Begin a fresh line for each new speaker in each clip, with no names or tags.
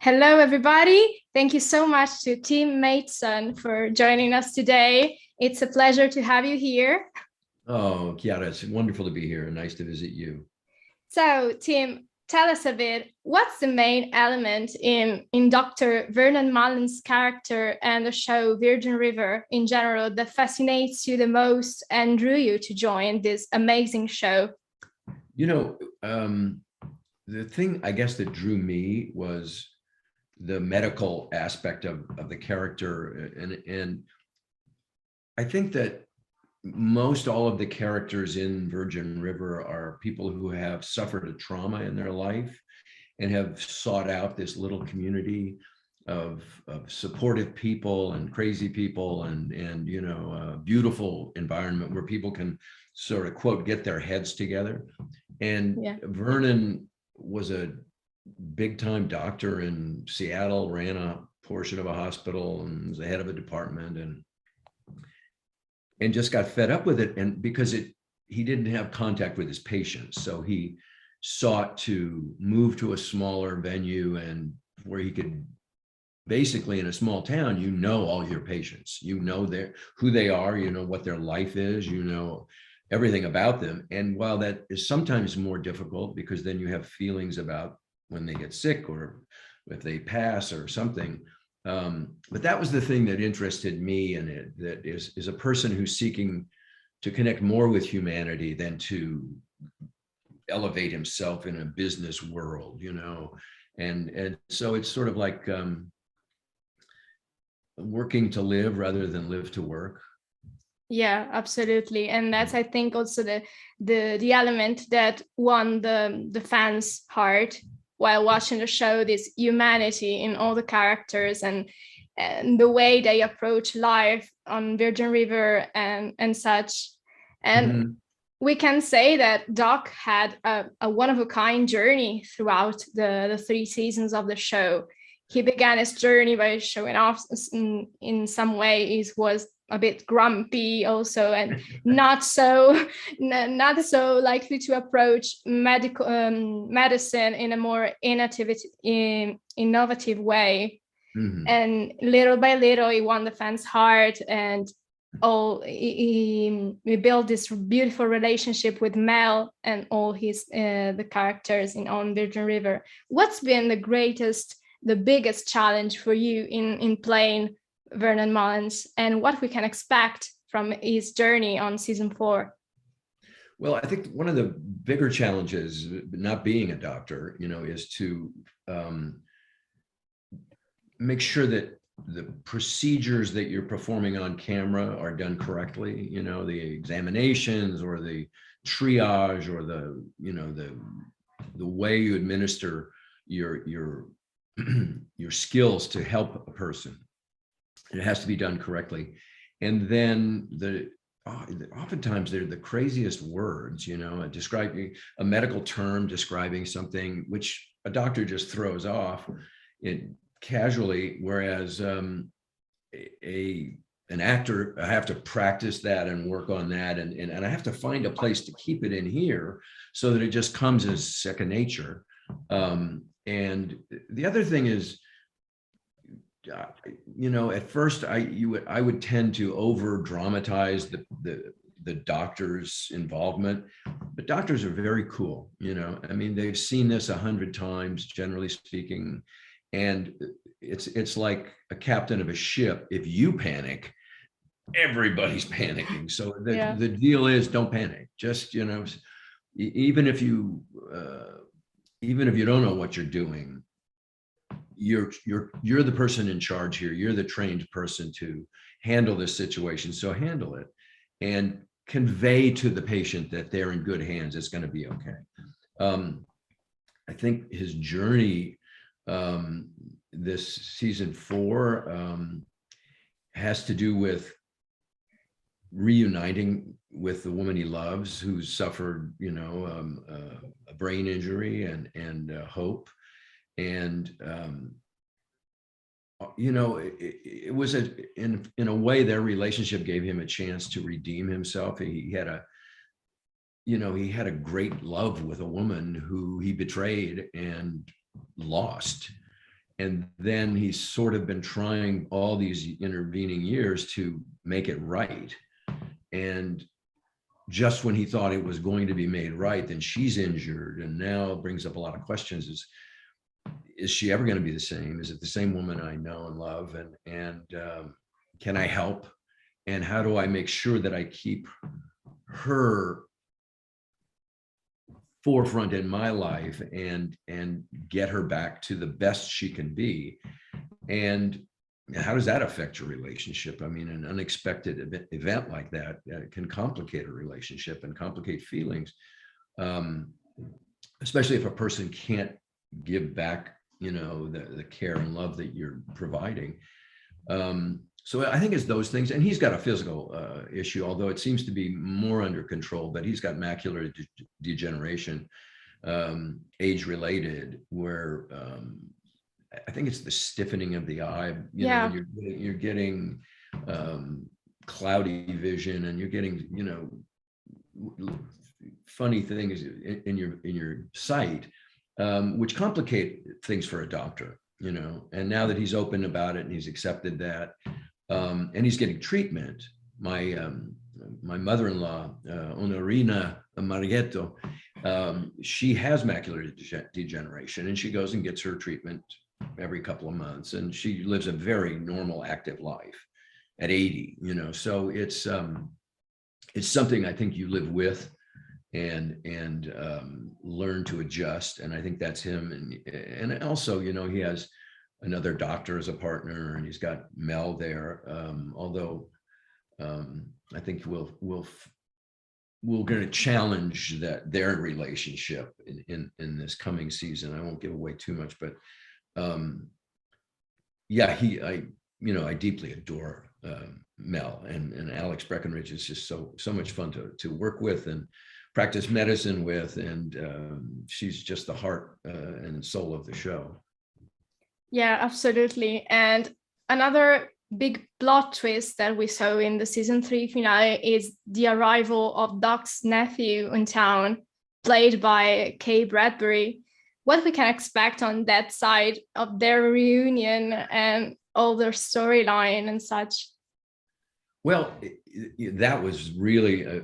Hello, everybody. Thank you so much to Team Matheson for joining us today. It's a pleasure to have you here.
Oh, Chiara, it's wonderful to be here and nice to visit you.
So, Tim, tell us a bit, what's the main element in Dr. Vernon Mullen's character and the show Virgin River in general that fascinates you the most and drew you to join this amazing show?
You know, the thing I guess that drew me was the medical aspect of the character. And I think that most all of the characters in Virgin River are people who have suffered a trauma in their life and have sought out this little community of supportive people and crazy people and you know, a beautiful environment where people can sort of quote get their heads together. And
Yeah.
Vernon was a big time doctor in Seattle, ran a portion of a hospital and was the head of a department and just got fed up with it. And because he didn't have contact with his patients, so he sought to move to a smaller venue and where he could basically, in a small town, you know all your patients, you know who they are, you know what their life is, you know everything about them. And while that is sometimes more difficult because then you have feelings about when they get sick or if they pass or something, but that was the thing that interested me in it, that is a person who's seeking to connect more with humanity than to elevate himself in a business world, you know. And so it's sort of like working to live rather than live to work.
Yeah, absolutely. And that's, I think, also the element that won the fans' heart while watching the show, this humanity in all the characters and the way they approach life on Virgin River and such. And we can say that Doc had a one-of-a-kind journey throughout the 3 seasons of the show. He began his journey by showing off in some ways, was a bit grumpy also, and not so likely to approach medicine in a more innovative way. And little by little, he won the fans' heart, and we built this beautiful relationship with Mel and all the characters on Virgin River. What's been the biggest challenge for you in playing Vernon Mullins, and what we can expect from his journey on season 4?
Well, I think one of the bigger challenges, not being a doctor, you know, is to make sure that the procedures that you're performing on camera are done correctly. You know, the examinations or the triage or the, you know, the way you administer your your skills to help a person. It has to be done correctly. And then oftentimes they're the craziest words, you know, describing a medical term, describing something which a doctor just throws off it casually, whereas an actor, I have to practice that and work on that, and I have to find a place to keep it in here so that it just comes as second nature. And the other thing is, you know, at first I would tend to over dramatize the doctor's involvement, but doctors are very cool. You know, I mean, they've seen this 100 times, generally speaking, and it's like a captain of a ship. If you panic, everybody's panicking. So the deal is, don't panic. Just, you know, even if you don't know what you're doing, you're the person in charge here. You're the trained person to handle this situation. So handle it and convey to the patient that they're in good hands. It's going to be okay. I think his journey this season 4 has to do with reuniting with the woman he loves, who's suffered, you know, a brain injury and hope. And you know, it was in a way their relationship gave him a chance to redeem himself. He had a great love with a woman who he betrayed and lost, And then he's sort of been trying all these intervening years to make it right. And just when he thought it was going to be made right, then she's injured. And now it brings up a lot of questions. Is she ever going to be the same? Is it the same woman I know and love? And can I help? And how do I make sure that I keep her forefront in my life and get her back to the best she can be? And how does that affect your relationship? I mean, an unexpected event like that can complicate a relationship and complicate feelings, especially if a person can't give back, the care and love that you're providing. So I think it's those things. And he's got a physical issue, although it seems to be more under control, but he's got macular degeneration, age-related, where I think it's the stiffening of the eye. You're getting cloudy vision, and you're getting, funny things in your sight, which complicate things for a doctor, and now that he's open about it and he's accepted that, and he's getting treatment. My mother-in-law, Honorina Marietto, she has macular degeneration, and she goes and gets her treatment every couple of months, and she lives a very normal, active life at 80. So it's something I think you live with and learn to adjust. And I think that's him. And also, he has another doctor as a partner, and he's got Mel there. Although I think we're going to challenge their relationship in this coming season. I won't give away too much, but I deeply adore Mel, and Alex Brackenridge is just so much fun to work with and practice medicine with, and she's just the heart and soul of the show.
Yeah, absolutely. And another big plot twist that we saw in the season 3 finale is the arrival of Doc's nephew in town, played by Kai Bradford. What we can expect on that side of their reunion and all their storyline and such.
Well, that was really a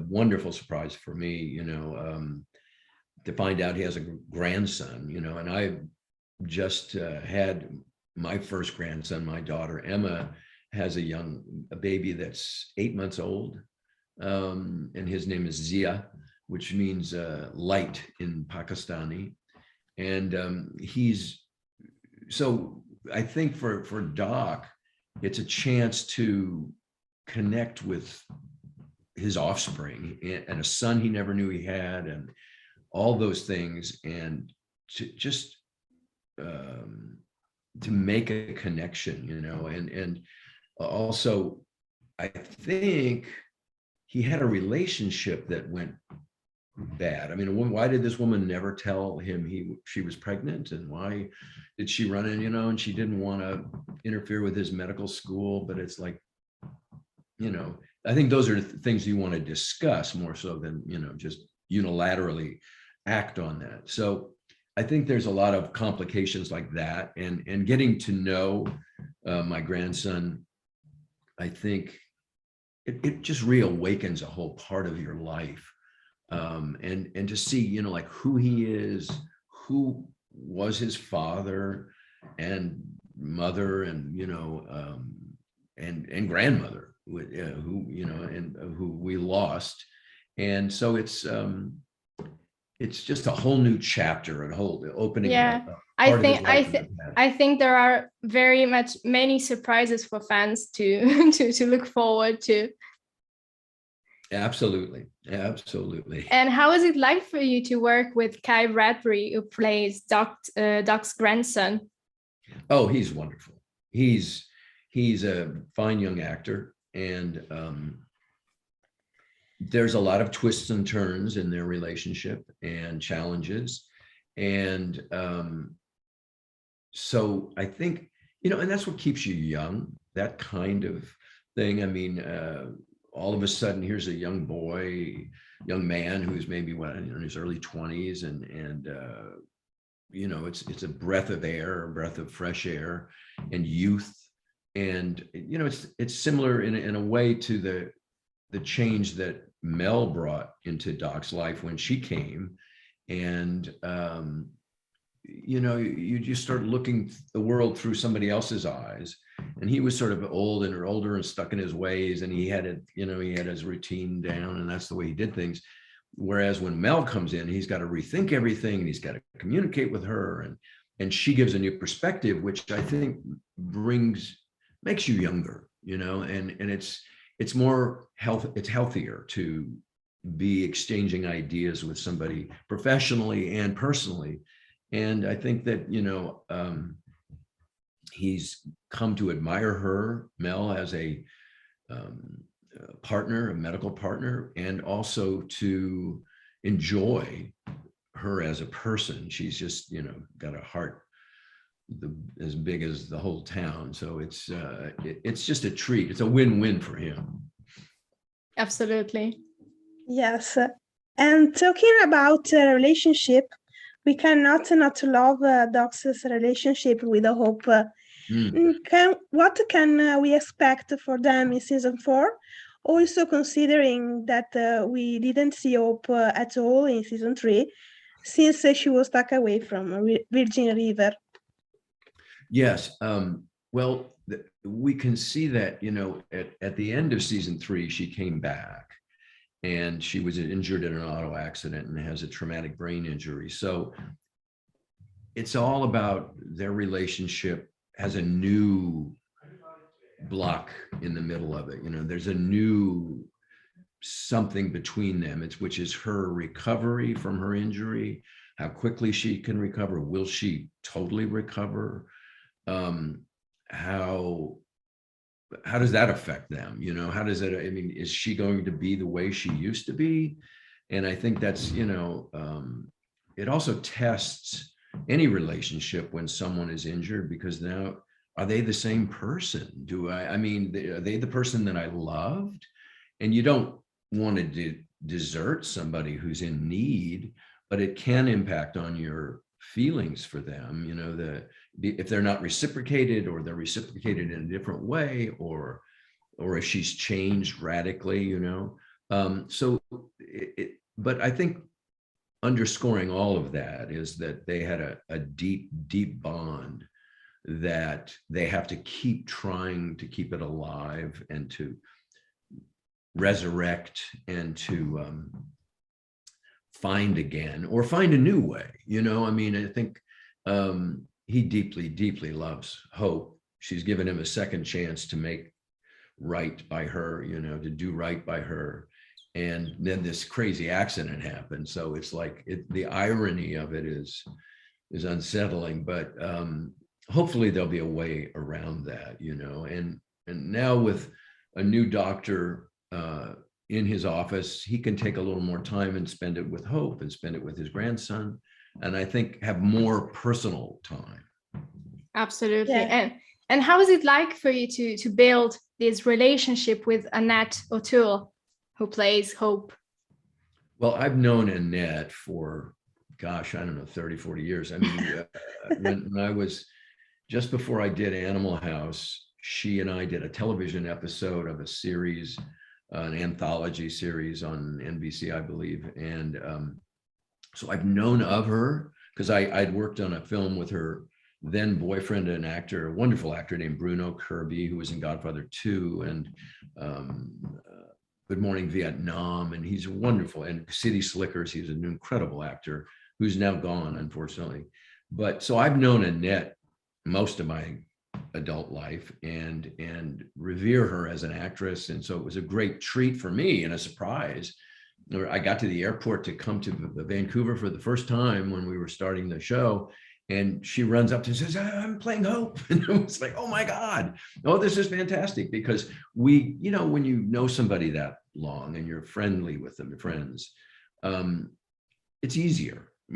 wonderful surprise for me, to find out he has a grandson, and I just had my first grandson. My daughter Emma has a baby that's 8 months old, and his name is Zia, which means light in Pakistani. And so I think for Doc, it's a chance to connect with his offspring and a son he never knew he had, and all those things, and to just to make a connection, and also I think he had a relationship that went bad. I mean, why did this woman never tell him she was pregnant, and why did she run in, and she didn't want to interfere with his medical school? But it's like, I think those are things you want to discuss more so than, just unilaterally act on that. So I think there's a lot of complications like that, and getting to know my grandson, I think it just reawakens a whole part of your life. And to see, like who he is, who was his father and mother, and and grandmother, who and who we lost. And so it's just a whole new chapter, and whole opening.
Yeah, I think there are very much many surprises for fans to to look forward to.
Absolutely.
And how is it like for you to work with Kai Bradford, who plays Doc's grandson?
Oh, he's wonderful. He's a fine young actor, and there's a lot of twists and turns in their relationship and challenges, and so I think, and that's what keeps you young, that kind of thing. I mean, all of a sudden, here's a young man who's maybe in his early 20s, and it's a breath of air, a breath of fresh air and youth. And, it's similar in a way to the change that Mel brought into Doc's life when she came. And, you just start looking the world through somebody else's eyes. And he was sort of older and stuck in his ways. And he had his routine down, and that's the way he did things. Whereas when Mel comes in, he's got to rethink everything, and he's got to communicate with her, and she gives a new perspective, which I think makes you younger, and it's more it's healthier to be exchanging ideas with somebody professionally and personally. And I think that, he's come to admire Mel, as a partner, a medical partner, and also to enjoy her as a person. She's just, got a heart as big as the whole town. So it's just a treat. It's a win-win for him.
Absolutely.
Yes. And talking about relationship, we cannot not love Doc's relationship with Hope. What can we expect for them in season 4? Also considering that we didn't see Hope at all in season 3, since she was stuck away from Virgin River.
Yes. Well, we can see that, at the end of season 3, she came back, and she was injured in an auto accident and has a traumatic brain injury. So it's all about their relationship has a new block in the middle of it. There's a new something between them, which is her recovery from her injury, how quickly she can recover. Will she totally recover? How does that affect them? How does it, is she going to be the way she used to be? And I think that's, it also tests any relationship when someone is injured, because now, are they the same person? Are they the person that I loved? And you don't want to desert somebody who's in need, but it can impact on your feelings for them, if they're not reciprocated, or they're reciprocated in a different way, or if she's changed radically, but I think underscoring all of that is that they had a deep, deep bond that they have to keep trying to keep it alive, and to resurrect, and to find again, or find a new way. I think he deeply, deeply loves Hope. She's given him a second chance to make right by her, to do right by her. And then this crazy accident happened. So it's like the irony of it is unsettling, but hopefully there'll be a way around that, and now with a new doctor in his office, he can take a little more time and spend it with Hope, and spend it with his grandson, and I think have more personal time.
Absolutely.
Yeah.
And how is it like for you to build this relationship with Annette OToole, who plays Hope?
Well, I've known Annette for, gosh, I don't know, 30, 40 years. When I was, just before I did Animal House, she and I did a television episode of a series, an anthology series on NBC, I believe. And so I've known of her because I'd worked on a film with her then boyfriend, an actor, a wonderful actor named Bruno Kirby, who was in Godfather 2 and Good Morning Vietnam. And he's wonderful. And City Slickers, he's an incredible actor who's now gone, unfortunately. But so I've known Annette most of my adult life and revere her as an actress. And so it was a great treat for me and a surprise. I got to the airport to come to Vancouver for the first time when we were starting the show. And she runs up to me and says, I'm playing Hope. And it was like, oh my God, oh, this is fantastic. Because we, when you know somebody that long and you're friendly with them, friends, it's easier. I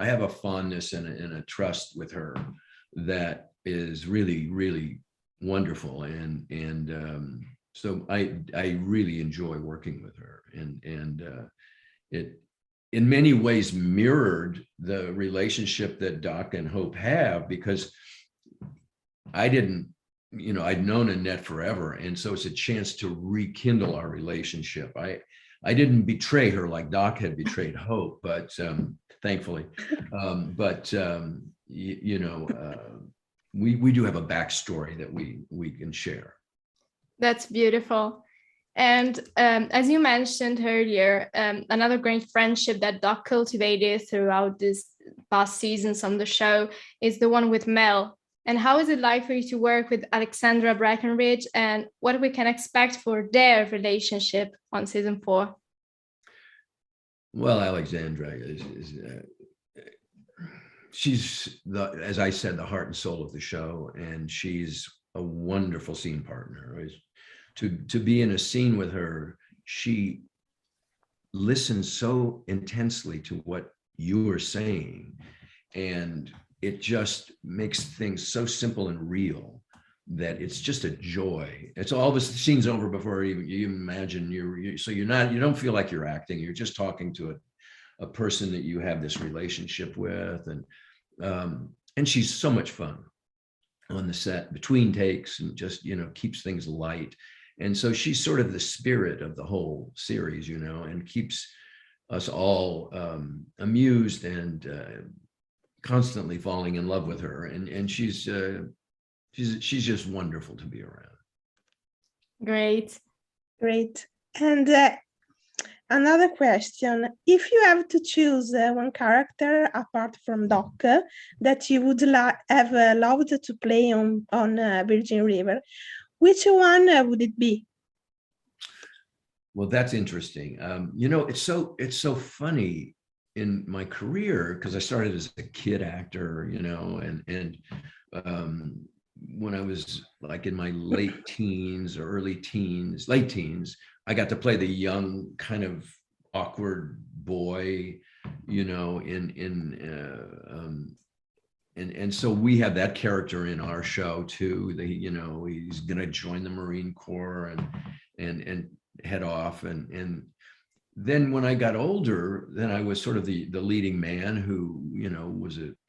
have a fondness and a trust with her that is really, really wonderful. And so I really enjoy working with her. And in many ways mirrored the relationship that Doc and Hope have, because I didn't, I'd known Annette forever. And so it's a chance to rekindle our relationship. I didn't betray her like Doc had betrayed Hope, but thankfully, we do have a backstory that we can share.
That's beautiful. And as you mentioned earlier, another great friendship that Doc cultivated throughout these past seasons on the show is the one with Mel. And how is it like for you to work with Alexandra Brackenridge, and what we can expect for their relationship on season 4?
Well, Alexandra she's as I said, the heart and soul of the show, and she's a wonderful scene partner. To be in a scene with her, she listens so intensely to what you are saying, and it just makes things so simple and real that it's just a joy. It's all the scene's over before you imagine you don't feel like you're acting. You're just talking to a person that you have this relationship with, and she's so much fun on the set between takes, and just keeps things light. And so she's sort of the spirit of the whole series, and keeps us all amused and constantly falling in love with her. And she's just wonderful to be around.
Great. And another question: if you have to choose one character apart from Doc that you would have loved to play on Virgin River, which one would it be?
Well, that's interesting. It's so funny in my career, because I started as a kid actor, and when I was like in my late teens, I got to play the young, kind of awkward boy, and so we have that character in our show too. He's going to join the Marine Corps and head off, and then when I got older, then I was sort of the leading man who,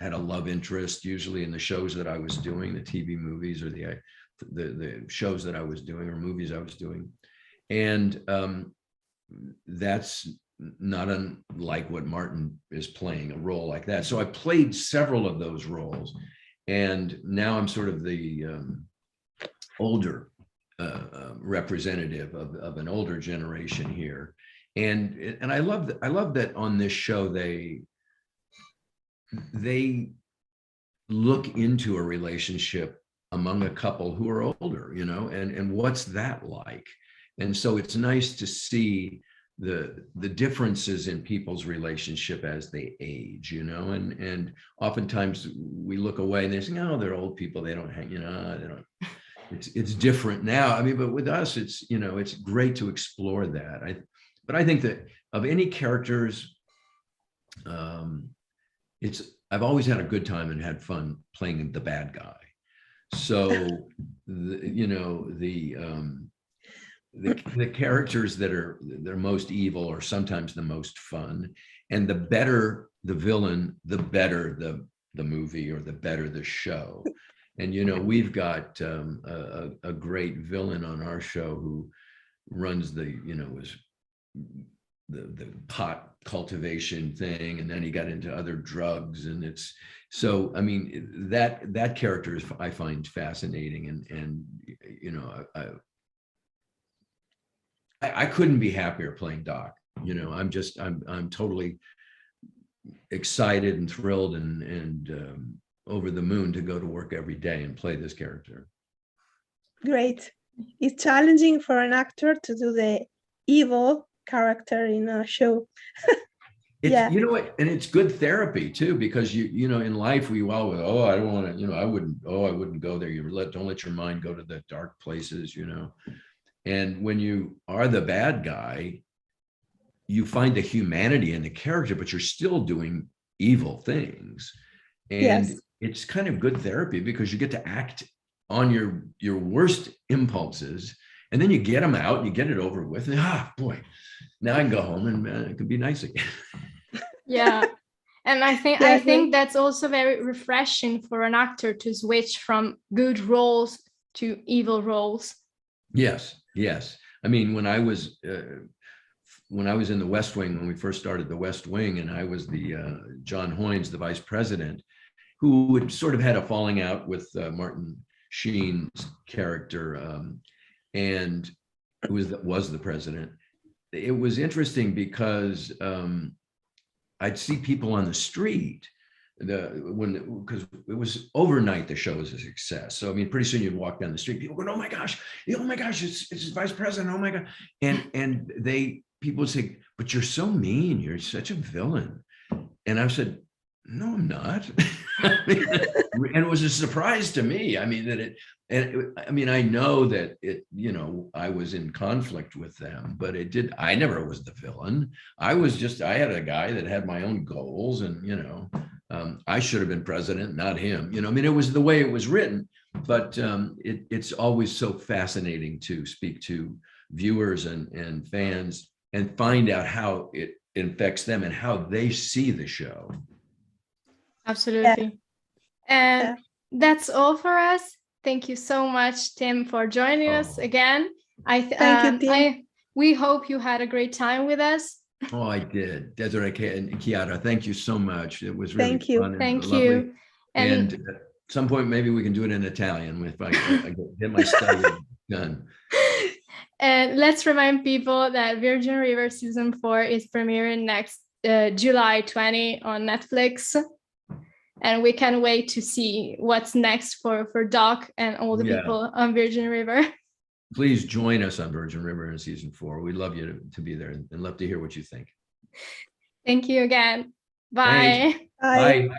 had a love interest, usually in the shows that I was doing, the TV movies or the shows that I was doing or movies I was doing. And that's not unlike what Martin is playing, a role like that. So I played several of those roles, and now I'm sort of the older representative of an older generation here. And I love that on this show they look into a relationship among a couple who are older, and what's that like? And so it's nice to see the differences in people's relationship as they age, and oftentimes we look away and they say, "Oh, they're old people, they don't hang, they don't." It's different now. I mean, but with us, it's great to explore that. But I think that of any characters, I've always had a good time and had fun playing the bad guy. So the characters that are most evil are sometimes the most fun, and the better the villain, the better the movie, or the better the show. And we've got a great villain on our show who runs the pot cultivation thing, and then he got into other drugs, and it's so, I mean, that character is, I find, fascinating, and I couldn't be happier playing Doc. I'm totally excited and thrilled and over the moon to go to work every day and play this character.
Great. It's challenging for an actor to do the evil character in a show.
Yeah. And it's good therapy too, because in life we always, I don't want to, I wouldn't go there. Don't let your mind go to the dark places, And when you are the bad guy, you find the humanity in the character, but you're still doing evil things. And yes, it's kind of good therapy, because you get to act on your worst impulses, and then you get them out, you get it over with, and boy, now I can go home and it can be nice again.
Yeah. And I
Yes.
think that's also very refreshing for an actor to switch from good roles to evil roles.
Yes, yes. I mean, when I was in the West Wing, when we first started the West Wing, and I was the John Hoynes, the vice president, who had sort of had a falling out with Martin Sheen's character, and who was the president. It was interesting because I'd see people on the street because it was overnight, the show was a success. So I mean, pretty soon you'd walk down the street, people going, oh my gosh, it's vice president, oh my God. And people would say, but you're so mean, you're such a villain. And I said, no, I'm not. And it was a surprise to me. I mean, I know that I was in conflict with them, but I never was the villain. I had a guy that had my own goals, and, I should have been president, not him. I mean, it was the way it was written, but it's always so fascinating to speak to viewers and fans and find out how it affects them and how they see the show.
Absolutely. And that's all for us. Thank you so much, Tim, for joining us again.
Thank you, Tim.
We hope you had a great time with us.
Oh, I did. Desiree and Chiara, thank you so much. It was really fun and
Thank
lovely.
you.
And at some point, maybe we can do it in Italian if I get my study done.
And let's remind people that Virgin River season 4 is premiering next July 20 on Netflix. And we can't wait to see what's next for Doc and all the people on Virgin River.
Please join us on Virgin River in season 4. We'd love you to be there and love to hear what you think.
Thank you again. Bye.
Bye.
Bye.